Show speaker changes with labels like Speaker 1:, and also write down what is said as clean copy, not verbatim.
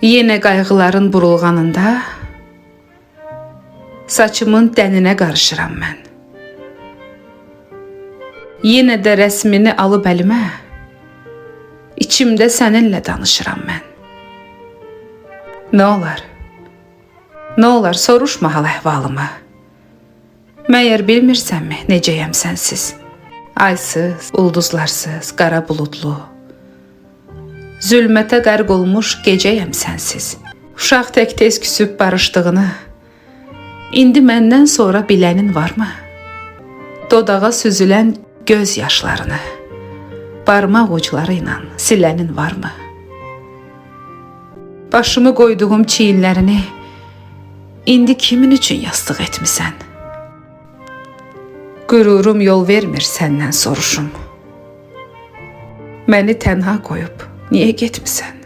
Speaker 1: Yenə qayğıların burulğanında saçımın dəninə qarışıram mən. Yenə də rəsmini alıb əlimə, içimdə səninlə danışıram mən. Nə olar? Nə olar, soruşma hal-əhvalımı. Məyər bilmirsənmi necəyəm sənsiz? Aysız, ulduzlarsız, qara buludlu, zülmətə qərq olmuş gecəyəm sənsiz. Uşaq tək tez küsüb barışdığını indi məndən sonra bilənin varmı? Dodağa süzülən göz yaşlarını barmaq ucları ilə silənin varmı? Başımı qoyduğum çiyinlərini indi kimin üçün yastıq etmisən? Qürurum yol vermir səndən soruşum. Məni tənha qoyub niyə getmisən?